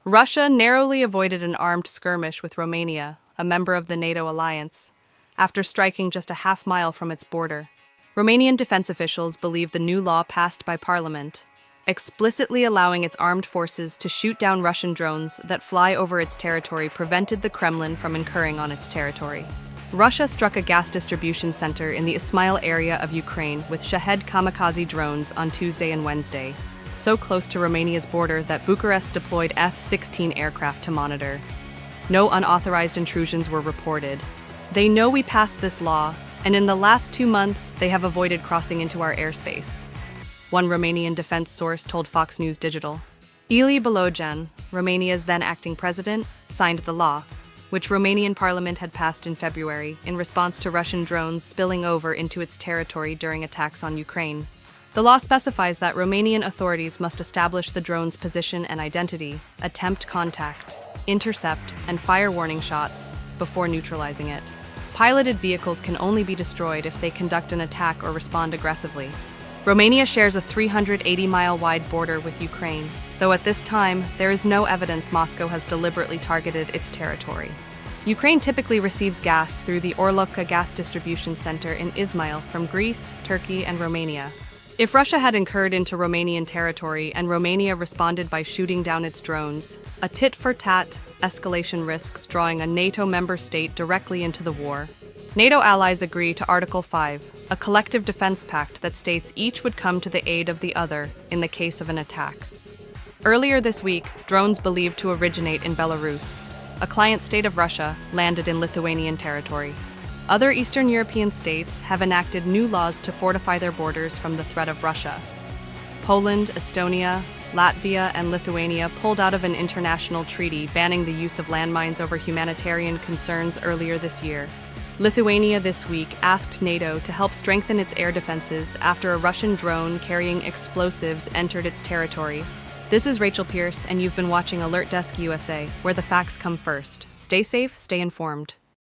Russia narrowly avoided an armed skirmish with Romania, a member of the NATO alliance, after striking just a half-mile from its border. Romanian defense officials believe the new law passed by parliament, explicitly allowing its armed forces to shoot down Russian drones that fly over its territory, prevented the Kremlin from incurring on its territory. Russia struck a gas distribution center in the Ismail area of Ukraine with Shahed kamikaze drones on Tuesday and Wednesday, so close to Romania's border that Bucharest deployed F-16 aircraft to monitor. No unauthorized intrusions were reported. They know we passed this law, and in the last 2 months, they have avoided crossing into our airspace, one Romanian defense source told Fox News Digital. Ilie Bolojan, Romania's then acting president, signed the law, which Romanian parliament had passed in February in response to Russian drones spilling over into its territory during attacks on Ukraine. The law specifies that Romanian authorities must establish the drone's position and identity, attempt contact, intercept, and fire warning shots before neutralizing it. Piloted vehicles can only be destroyed if they conduct an attack or respond aggressively. Romania shares a 380-mile-wide border with Ukraine, though at this time, there is no evidence Moscow has deliberately targeted its territory. Ukraine typically receives gas through the Orlovka gas distribution center in Izmail from Greece, Turkey, and Romania. If Russia had incurred into Romanian territory and Romania responded by shooting down its drones, a tit-for-tat escalation risks drawing a NATO member state directly into the war. NATO allies agree to Article 5, a collective defense pact that states each would come to the aid of the other in the case of an attack. Earlier this week, drones believed to originate in Belarus, a client state of Russia, landed in Lithuanian territory. Other Eastern European states have enacted new laws to fortify their borders from the threat of Russia. Poland, Estonia, Latvia, and Lithuania pulled out of an international treaty banning the use of landmines over humanitarian concerns earlier this year. Lithuania this week asked NATO to help strengthen its air defenses after a Russian drone carrying explosives entered its territory. This is Rachel Pierce, and you've been watching Alert Desk USA, where the facts come first. Stay safe, stay informed.